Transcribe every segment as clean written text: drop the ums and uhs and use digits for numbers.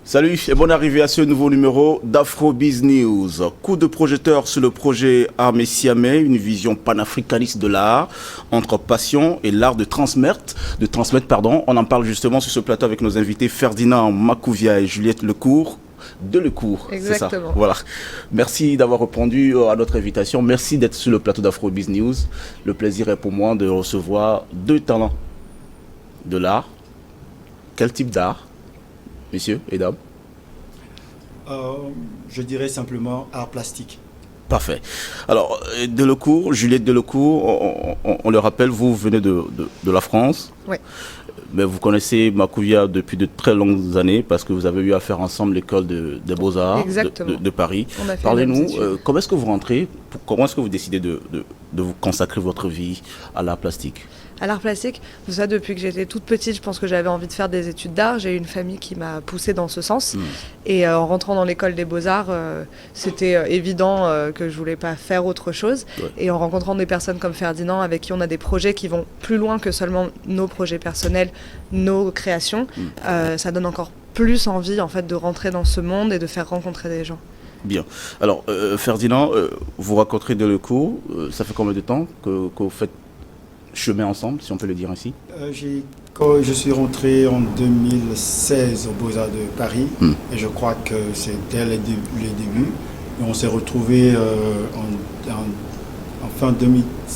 Salut et bonne arrivée à ce nouveau numéro d'Afrobiz News. Coup de projecteur sur le projet Armé Siamais, une vision panafricaniste de l'art, entre passion et l'art de transmettre. On en parle justement sur ce plateau avec nos invités Ferdinand Makouvia et Juliette Lecourt. De Lecourt, c'est ça. Voilà. Merci d'avoir répondu à notre invitation. Merci d'être sur le plateau d'Afrobiz News. Le plaisir est pour moi de recevoir deux talents de l'art. Quel type d'art? Messieurs et dames? Je dirais simplement art plastique. Parfait. Alors, Delecourt, Juliette Delecourt, on le rappelle, vous venez de la France. Oui. Mais vous connaissez Makouvia depuis de très longues années parce que vous avez eu à faire ensemble l'école des Beaux-Arts de Paris. Parlez-nous, comment est-ce que vous rentrez, comment est-ce que vous décidez de vous consacrer votre vie à l'art plastique? À l'art plastique, ça depuis que j'étais toute petite, je pense que j'avais envie de faire des études d'art. J'ai eu une famille qui m'a poussée dans ce sens. Et en rentrant dans l'école des Beaux-Arts, c'était évident que je voulais pas faire autre chose. Ouais. Et en rencontrant des personnes comme Ferdinand, avec qui on a des projets qui vont plus loin que seulement nos projets personnels, nos créations, ça donne encore plus envie en fait de rentrer dans ce monde et de faire rencontrer des gens. Bien. Alors, Ferdinand, vous rencontrez Delecourt. Ça fait combien de temps que vous faites chemin ensemble, si on peut le dire ainsi? Quand je suis rentré en 2016 aux Beaux-Arts de Paris, et je crois que c'est dès les débuts, et on s'est retrouvés en fin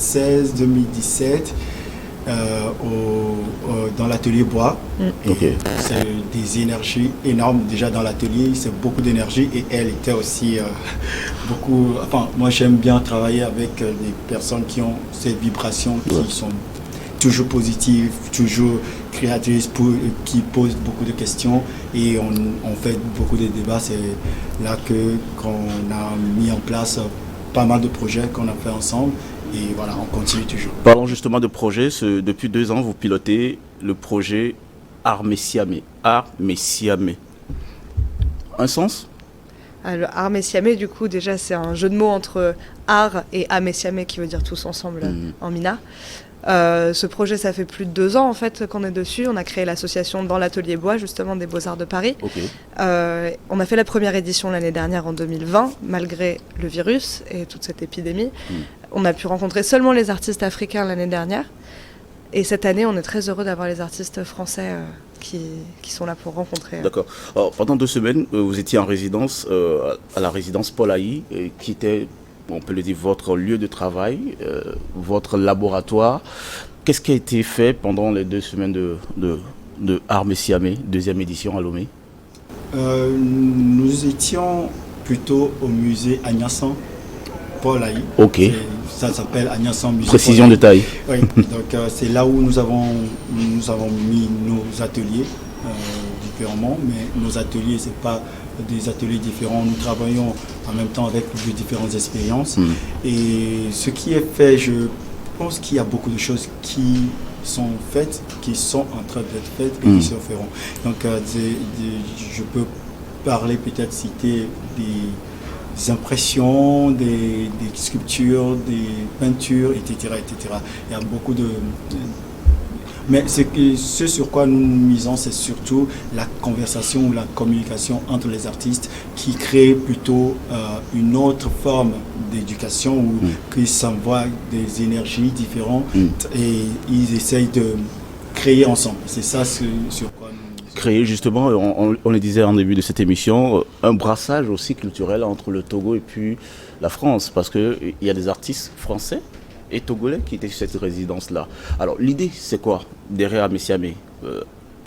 2016-2017 dans l'atelier bois. Okay. C'est des énergies énormes déjà dans l'atelier, c'est beaucoup d'énergie et elle était aussi beaucoup. Enfin, moi j'aime bien travailler avec des personnes qui ont cette vibration, qui sont toujours positives, toujours créatrices, qui posent beaucoup de questions et on fait beaucoup de débats. C'est là qu'on a mis en place pas mal de projets qu'on a fait ensemble. Et voilà, on continue toujours. Parlons justement de projet. Depuis 2 ans, vous pilotez le projet Armé Siamais. Armé Siamais. Un sens? Le Armé Siamais, du coup, déjà, c'est un jeu de mots entre art et Armé Siamais qui veut dire tous ensemble en mina. Ce projet, ça fait plus de 2 ans en fait qu'on est dessus. On a créé l'association dans l'atelier bois, justement, des Beaux-Arts de Paris. Okay. On a fait la première édition l'année dernière en 2020, malgré le virus et toute cette épidémie. On a pu rencontrer seulement les artistes africains l'année dernière. Et cette année, on est très heureux d'avoir les artistes français qui sont là pour rencontrer. D'accord. Alors, pendant 2 semaines, vous étiez en résidence, à la résidence Paul Haï, qui était, on peut le dire, votre lieu de travail, votre laboratoire. Qu'est-ce qui a été fait pendant les 2 semaines de Armé Siamais, 2e édition à Lomé? Nous étions plutôt au musée Agnassan Paul Haï. Ok. Ça s'appelle Agnassan Musée. Précision de taille. Oui, donc c'est là où nous avons mis nos ateliers différemment, mais nos ateliers, ce n'est pas des ateliers différents. Nous travaillons en même temps avec de différentes expériences. Et ce qui est fait, je pense qu'il y a beaucoup de choses qui sont faites, qui sont en train d'être faites et qui se feront. Donc je peux parler, peut-être citer des impressions, des sculptures, des peintures, etc., etc. Il y a beaucoup de... Mais ce sur quoi nous misons, c'est surtout la conversation ou la communication entre les artistes qui crée plutôt une autre forme d'éducation où ils s'envoient des énergies différentes et ils essayent de créer ensemble. C'est ça sur quoi nous... Créer justement, on le disait en début de cette émission, un brassage aussi culturel entre le Togo et puis la France, parce qu'il y a des artistes français et togolais qui étaient sur cette résidence-là. Alors l'idée, c'est quoi derrière Armé Siamais?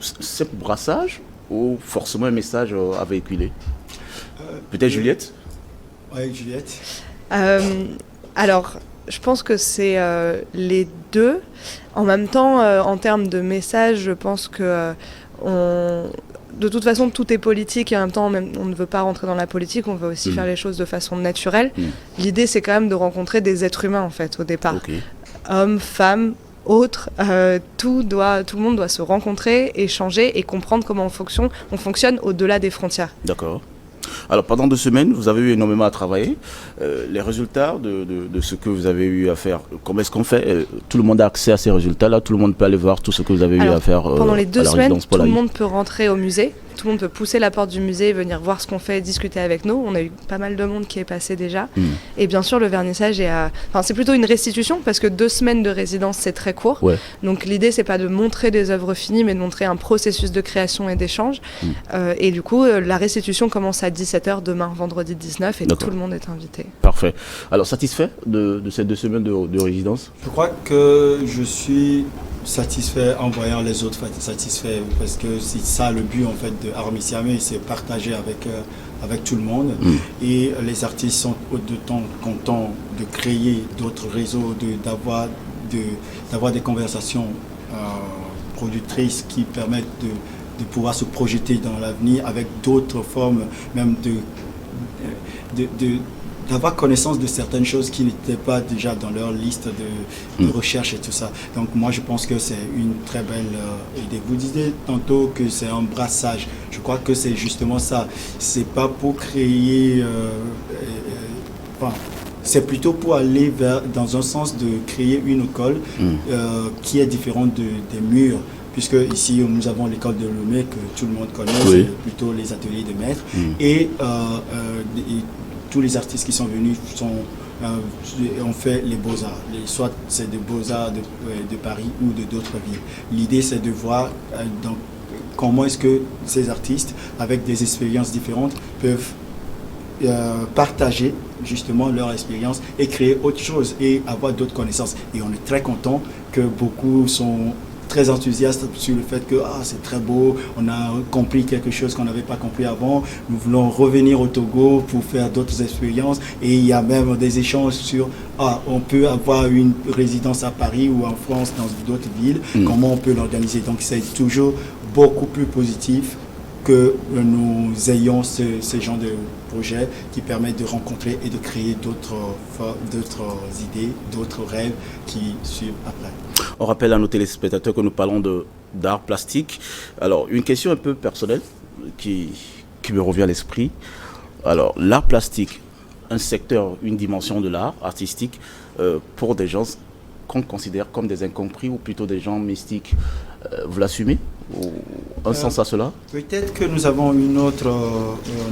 C'est brassage ou forcément un message à véhiculer? Peut-être Juliette? Oui, Juliette. Alors, je pense que c'est les deux. En même temps, en termes de message, je pense que de toute façon, tout est politique et en même temps, on ne veut pas rentrer dans la politique, on veut aussi faire les choses de façon naturelle. L'idée, c'est quand même de rencontrer des êtres humains, en fait, au départ. Okay. Hommes, femmes, autres, tout le monde doit se rencontrer, échanger et comprendre comment on fonctionne au-delà des frontières. D'accord. Alors pendant 2 semaines, vous avez eu énormément à travailler. Les résultats de ce que vous avez eu à faire, comment est-ce qu'on fait? Tout le monde a accès à ces résultats-là, tout le monde peut aller voir tout ce que vous avez eu à faire. Pendant les 2 semaines, tout le monde peut rentrer au musée Tout le monde peut pousser la porte du musée, venir voir ce qu'on fait, discuter avec nous. On a eu pas mal de monde qui est passé déjà. Et bien sûr, le vernissage c'est plutôt une restitution parce que 2 semaines de résidence, c'est très court. Ouais. Donc l'idée, c'est pas de montrer des œuvres finies, mais de montrer un processus de création et d'échange. Et du coup, la restitution commence à 17h demain, vendredi 19, et tout le monde est invité. Parfait. Alors, satisfait de ces 2 semaines de résidence? Je crois que je suis satisfait en voyant les autres satisfaits, parce que c'est ça le but en fait de Art Messiamé, c'est partager avec tout le monde. Et les artistes sont autant contents de créer d'autres réseaux, d'avoir des conversations productrices qui permettent de pouvoir se projeter dans l'avenir avec d'autres formes, même d'avoir connaissance de certaines choses qui n'étaient pas déjà dans leur liste de recherche et tout ça. Donc moi je pense que c'est une très belle idée. Vous disiez tantôt que c'est un brassage. Je crois que c'est justement ça. C'est pas pour créer... c'est plutôt pour aller dans un sens de créer une école qui est différente des murs. Puisque ici nous avons l'école de Lomé que tout le monde connaît, c'est plutôt les ateliers de maîtres. Et tous les artistes qui sont venus ont fait les beaux-arts. Soit c'est des beaux-arts de Paris ou de d'autres villes. L'idée c'est de voir comment est-ce que ces artistes, avec des expériences différentes, peuvent partager justement leur expérience et créer autre chose et avoir d'autres connaissances. Et on est très content que beaucoup sont très enthousiastes sur le fait que c'est très beau, on a compris quelque chose qu'on n'avait pas compris avant, nous voulons revenir au Togo pour faire d'autres expériences, et il y a même des échanges sur on peut avoir une résidence à Paris ou en France dans d'autres villes, comment on peut l'organiser. Donc c'est toujours beaucoup plus positif que nous ayons ce genre de projet qui permettent de rencontrer et de créer d'autres idées, d'autres rêves qui suivent après. On rappelle à nos téléspectateurs que nous parlons d'art plastique. Alors, une question un peu personnelle qui me revient à l'esprit. Alors, l'art plastique, un secteur, une dimension de l'art artistique, pour des gens qu'on considère comme des incompris ou plutôt des gens mystiques, vous l'assumez ou un sens à cela? Peut-être que nous avons une autre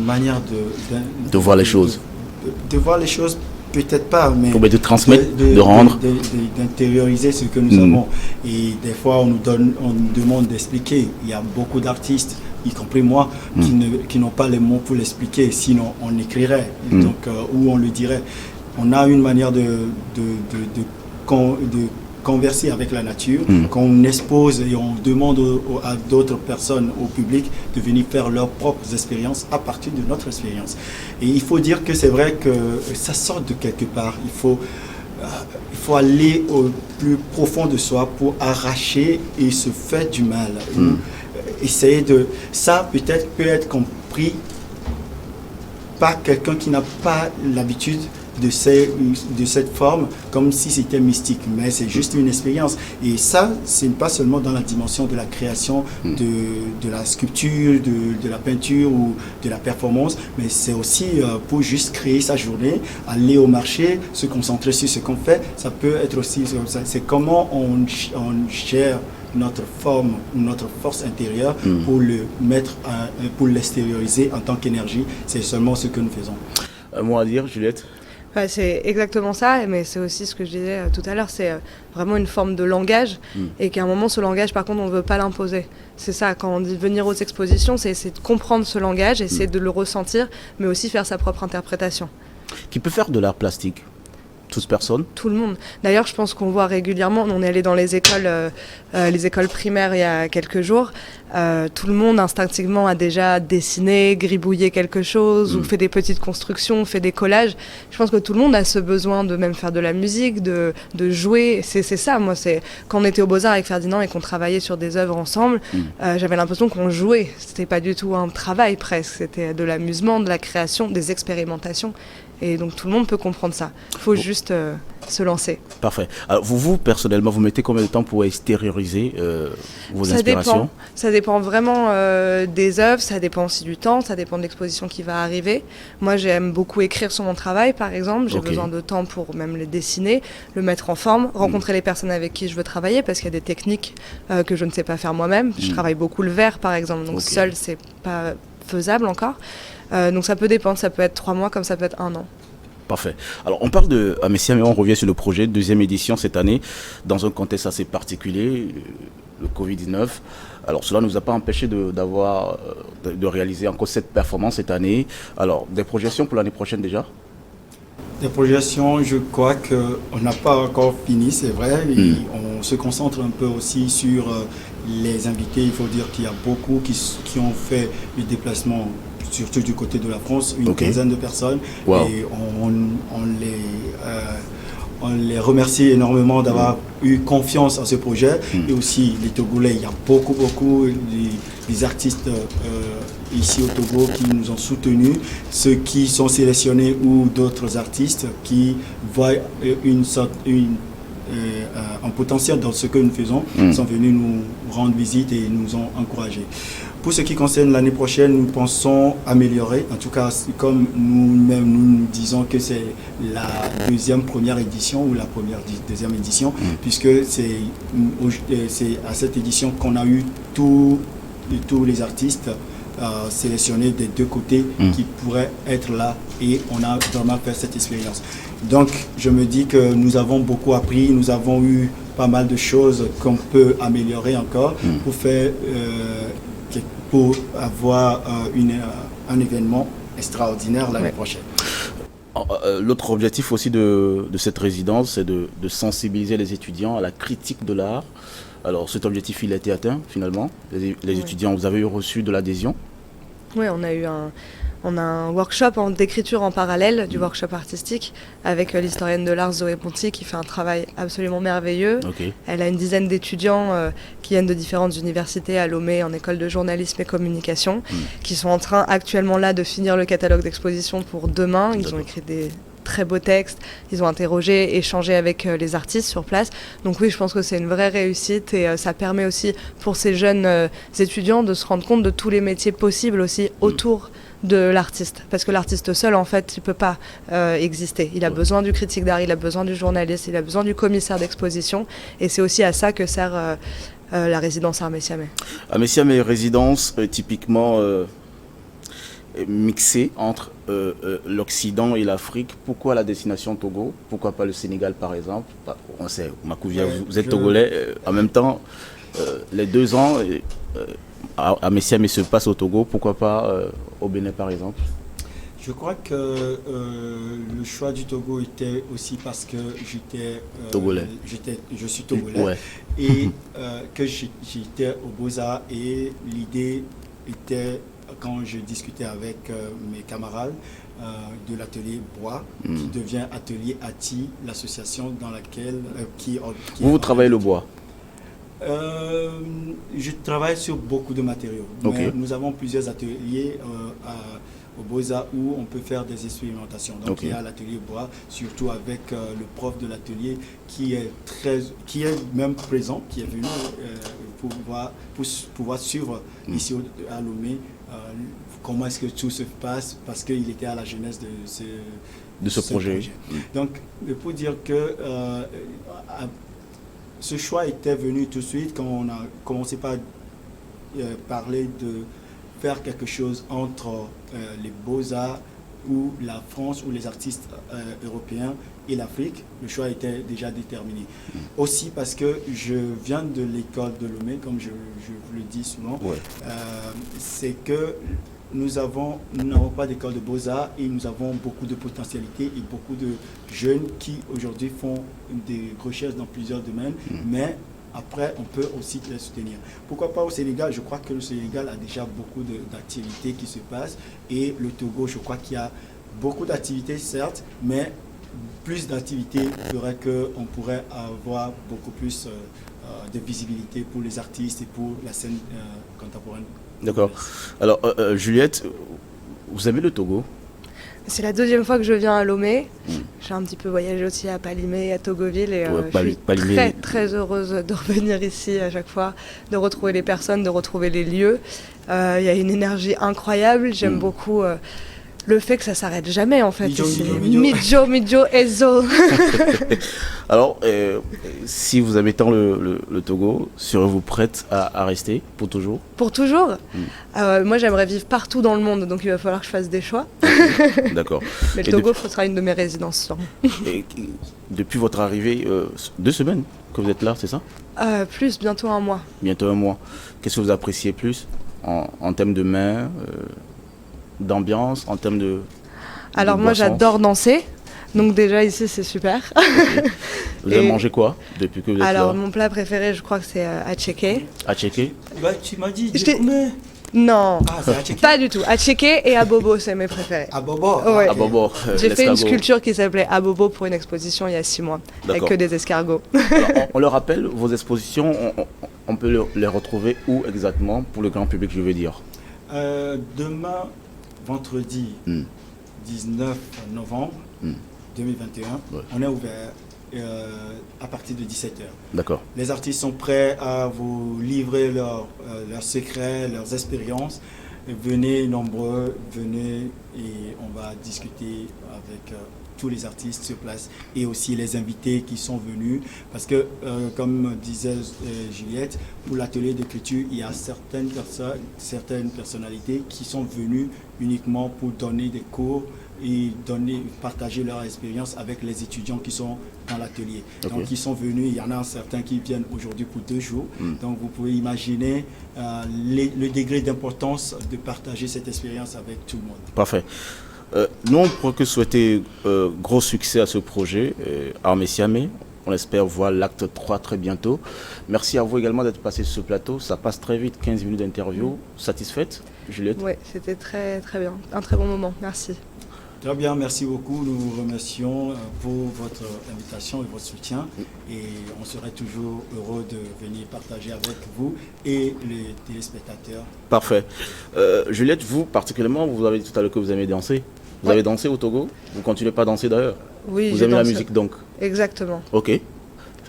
manière de voir les choses. De voir les choses, peut-être pas, mais de transmettre, de rendre. D'intérioriser ce que nous avons. Et des fois, on nous demande d'expliquer. Il y a beaucoup d'artistes, y compris moi, qui n'ont pas les mots pour l'expliquer. Sinon, on écrirait, ou on le dirait. On a une manière de converser avec la nature, qu'on expose et on demande à d'autres personnes, au public, de venir faire leurs propres expériences à partir de notre expérience. Et il faut dire que c'est vrai que ça sort de quelque part. Il faut aller au plus profond de soi pour arracher et se faire du mal. Essayer de... Ça peut être compris par quelqu'un qui n'a pas l'habitude de cette forme, comme si c'était mystique, mais c'est juste une expérience. Et ça, c'est pas seulement dans la dimension de la création, de la sculpture, de la peinture ou de la performance, mais c'est aussi pour juste créer sa journée, aller au marché, se concentrer sur ce qu'on fait. Ça peut être aussi, c'est comment on gère notre forme, notre force intérieure pour le mettre, pour l'extérioriser en tant qu'énergie. C'est seulement ce que nous faisons. Un mot à dire, Juliette? C'est exactement ça, mais c'est aussi ce que je disais tout à l'heure, c'est vraiment une forme de langage, et qu'à un moment, ce langage, par contre, on ne veut pas l'imposer. C'est ça, quand on dit venir aux expositions, c'est essayer de comprendre ce langage, essayer de le ressentir, mais aussi faire sa propre interprétation. Qui peut faire de l'art plastique? Toute personne? Tout le monde. D'ailleurs, je pense qu'on voit régulièrement, on est allé dans les écoles primaires il y a quelques jours, tout le monde instinctivement a déjà dessiné, gribouillé quelque chose, ou fait des petites constructions, fait des collages. Je pense que tout le monde a ce besoin de même faire de la musique, de jouer. C'est ça, moi, c'est quand on était au Beaux-Arts avec Ferdinand et qu'on travaillait sur des œuvres ensemble, j'avais l'impression qu'on jouait. C'était pas du tout un travail presque, c'était de l'amusement, de la création, des expérimentations. Et donc tout le monde peut comprendre ça. Il faut juste se lancer. Parfait. Alors, vous, personnellement, vous mettez combien de temps pour extérioriser vos inspirations? Ça dépend vraiment des œuvres, ça dépend aussi du temps, ça dépend de l'exposition qui va arriver. Moi, j'aime beaucoup écrire sur mon travail, par exemple. J'ai besoin de temps pour même le dessiner, le mettre en forme, rencontrer les personnes avec qui je veux travailler, parce qu'il y a des techniques que je ne sais pas faire moi-même. Je travaille beaucoup le verre, par exemple, donc seul, c'est pas faisable encore. Donc ça peut dépendre, ça peut être 3 mois comme ça peut être 1 an. Parfait. Alors, on parle de Amesia, mais on revient sur le projet, 2e édition cette année, dans un contexte assez particulier, le Covid-19. Alors, cela ne nous a pas empêché de réaliser encore cette performance cette année. Alors, des projections pour l'année prochaine déjà? Des projections, je crois qu'on n'a pas encore fini, c'est vrai. Et on se concentre un peu aussi sur les invités. Il faut dire qu'il y a beaucoup qui ont fait le déplacement, surtout du côté de la France, une quinzaine de personnes. Wow. Et on les remercie énormément d'avoir eu confiance en ce projet. Et aussi les Togolais, il y a beaucoup des artistes ici au Togo qui nous ont soutenus, ceux qui sont sélectionnés ou d'autres artistes qui voient un potentiel dans ce que nous faisons, sont venus nous rendre visite et nous ont encouragés. Pour ce qui concerne l'année prochaine, nous pensons améliorer. En tout cas, comme nous-mêmes nous disons que c'est la première édition ou la deuxième édition, puisque c'est à cette édition qu'on a eu tous les artistes sélectionnés des deux côtés qui pourraient être là, et on a vraiment fait cette expérience. Donc je me dis que nous avons beaucoup appris, nous avons eu pas mal de choses qu'on peut améliorer encore pour avoir un événement extraordinaire l'année prochaine. L'autre objectif aussi de cette résidence, c'est de sensibiliser les étudiants à la critique de l'art. Alors cet objectif, il a été atteint finalement. Les étudiants, vous avez eu reçu de l'adhésion? Oui, on a un workshop d'écriture en parallèle du workshop artistique avec l'historienne de l'art Zoé Ponty qui fait un travail absolument merveilleux. Elle a une dizaine d'étudiants qui viennent de différentes universités à Lomé en école de journalisme et communication qui sont en train actuellement là de finir le catalogue d'exposition pour demain. Ils ont écrit des très beaux textes, ils ont interrogé, échangé avec les artistes sur place. Donc oui, je pense que c'est une vraie réussite et ça permet aussi pour ces jeunes étudiants de se rendre compte de tous les métiers possibles aussi autour de l'artiste, parce que l'artiste seul en fait il peut pas exister, il a besoin du critique d'art, il a besoin du journaliste, il a besoin du commissaire d'exposition, et c'est aussi à ça que sert la résidence Armesiame. Armesiame est résidence typiquement mixée entre l'Occident et l'Afrique. Pourquoi la destination Togo? Pourquoi pas le Sénégal par exemple? On sait, Makouvia, vous êtes Togolais, en même temps les 2 ans Armesiame se passe au Togo, pourquoi pas au Bénin par exemple? Je crois que le choix du Togo était aussi parce que Togolais. Je suis Togolais et que j'étais au Beaux-Arts, et l'idée était, quand je discutais avec mes camarades de l'atelier Bois, qui devient atelier ATI, l'association dans laquelle vous travaillez le bois? Je travaille sur beaucoup de matériaux. Mais nous avons plusieurs ateliers au Beaux-Arts où on peut faire des expérimentations. Donc il y a l'atelier bois, surtout avec le prof de l'atelier qui est même présent, qui est venu pour pouvoir suivre ici à Lomé comment est-ce que tout se passe, parce qu'il était à la jeunesse de ce projet. Donc pour dire que ce choix était venu tout de suite quand on a commencé par parler de faire quelque chose entre les Beaux-Arts ou la France ou les artistes européens et l'Afrique. Le choix était déjà déterminé. Aussi parce que je viens de l'école de Lomé, comme je vous le dis souvent, c'est que nous n'avons pas d'école de Beaux-Arts et nous avons beaucoup de potentialités et beaucoup de jeunes qui aujourd'hui font des recherches dans plusieurs domaines, mais après on peut aussi les soutenir. Pourquoi pas au Sénégal? Je crois que le Sénégal a déjà beaucoup d'activités qui se passent, et le Togo, je crois qu'il y a beaucoup d'activités certes, mais plus d'activités ferait qu'on pourrait avoir beaucoup plus de visibilité pour les artistes et pour la scène contemporaine. D'accord. Alors, Juliette, vous avez le Togo? C'est la deuxième fois que je viens à Lomé. J'ai un petit peu voyagé aussi à Palimé et à Togoville et je suis très très heureuse de revenir ici à chaque fois, de retrouver les personnes, de retrouver les lieux. Il y a une énergie incroyable. J'aime beaucoup le fait que ça s'arrête jamais en fait. Midjo, Ezo. Alors, si vous aimez tant le Togo, serez-vous prête à rester pour toujours? Pour toujours moi j'aimerais vivre partout dans le monde, donc il va falloir que je fasse des choix. D'accord. Mais le Togo sera une de mes résidences. Et depuis votre arrivée, 2 semaines que vous êtes là, c'est ça? Plus, bientôt 1 mois. Bientôt 1 mois. Qu'est-ce que vous appréciez plus en termes de main, d'ambiance, en termes de... Alors moi j'adore danser, donc déjà ici c'est super. Okay. Vous avez mangé quoi depuis que vous êtes là? Alors mon plat préféré je crois que c'est Atcheke. Atcheke? Bah, tu m'as dit Non, c'est pas du tout. Atcheke et Abobo c'est mes préférés. Abobo Ouais. Abobo, J'ai fait une sculpture qui s'appelait Abobo pour une exposition il y a 6 mois, avec que des escargots. Alors, on le rappelle, vos expositions, on peut les retrouver où exactement pour le grand public, je veux dire? Demain, vendredi 19 novembre 2021, on est ouvert à partir de 17h. D'accord. Les artistes sont prêts à vous livrer leurs secrets, leurs expériences. Venez nombreux, venez et on va discuter avec tous les artistes sur place et aussi les invités qui sont venus. Parce que, comme disait Juliette, pour l'atelier d'écriture, il y a certaines personnalités qui sont venues uniquement pour donner des cours et partager leur expérience avec les étudiants qui sont dans l'atelier. Okay. Donc ils sont venus, il y en a certains qui viennent aujourd'hui pour 2 jours. Donc vous pouvez imaginer le degré d'importance de partager cette expérience avec tout le monde. Parfait. Nous, on pourrait que souhaiter gros succès à ce projet, Armé Siamé. On espère voir l'acte 3 très bientôt. Merci à vous également d'être passé sur ce plateau. Ça passe très vite, 15 minutes d'interview. Satisfaite, Juliette? Oui, c'était très très bien. Un très bon moment, merci. Très bien, merci beaucoup. Nous vous remercions pour votre invitation et votre soutien. Et on serait toujours heureux de venir partager avec vous et les téléspectateurs. Parfait. Juliette, vous particulièrement, vous avez dit tout à l'heure que vous aimez danser. Vous avez dansé au Togo? Vous continuez pas à danser d'ailleurs? Oui, vous aimez la musique donc? Exactement. Ok. Mais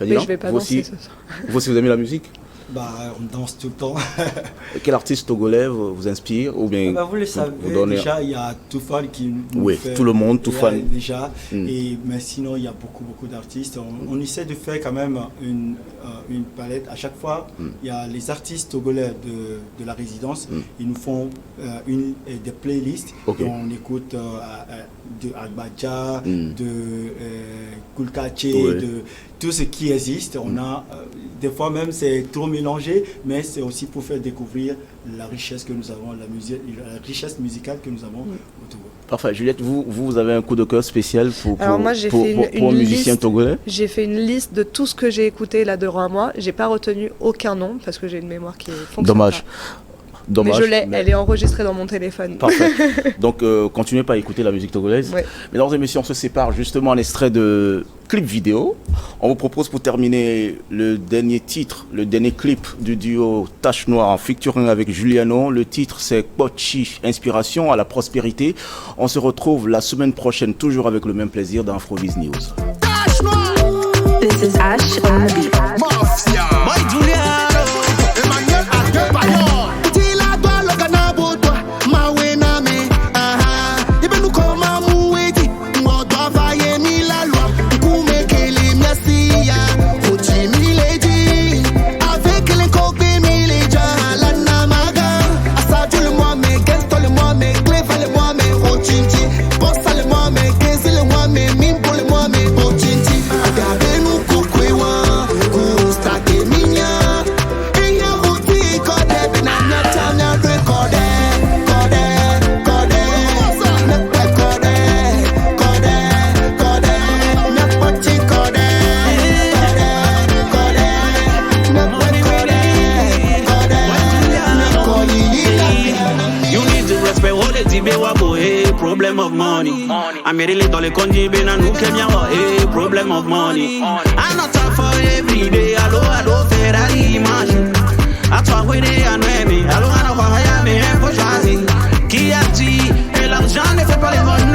je ne vais pas danser ce soir. Vous aussi, vous aimez la musique? On danse tout le temps. Quel artiste togolais vous inspire ou bien vous le savez, déjà il y a Toufan qui nous fait, tout le monde, Toufan. Déjà, mais sinon il y a beaucoup d'artistes. On essaie de faire quand même une palette. À chaque fois, il y a les artistes togolais de la résidence, ils nous font des playlists. Okay. On écoute de Agbaja, de Kulkache, de tout ce qui existe. On a des fois même c'est trop mélangé, mais c'est aussi pour faire découvrir la richesse que nous avons, la richesse musicale que nous avons au Togo. Parfait. Juliette, vous avez un coup de cœur spécial pour un musicien togolais? J'ai fait une liste de tout ce que j'ai écouté là durant un mois. J'ai pas retenu aucun nom parce que j'ai une mémoire qui fonctionne. Dommage. Mais je l'ai, elle est enregistrée dans mon téléphone. Parfait. Donc, continuez pas à écouter la musique togolaise. Oui. Mesdames et messieurs, on se sépare justement en extrait de clip vidéo. On vous propose pour terminer le dernier titre, le dernier clip du duo Tache Noire en featuring avec Juliano. Le titre, c'est Pochi, inspiration à la prospérité. On se retrouve la semaine prochaine, toujours avec le même plaisir dans Afrobiz News. Tache Noire. This is Ash on the beat. Mafia. My Juliano. Emmanuel Adebayor. Problem of money. I'm really dans les conduits, ben à nous que bien problem of money. I not talk for every day. Allo, Ferrari, imagine. À toi, oui, à Noémie. Allo, à nous, à Miami, faut choisir. Qui a dit, et l'argent ne fait pas les bonnes.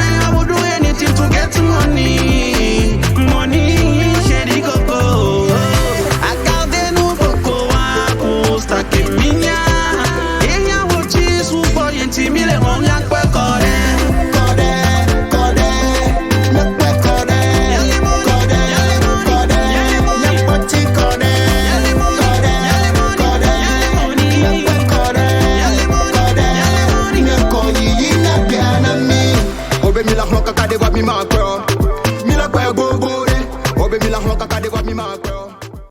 mi ma pe o. Mi la pe gbogbo re. O be mi la hon kaka de wa mi ma pe o.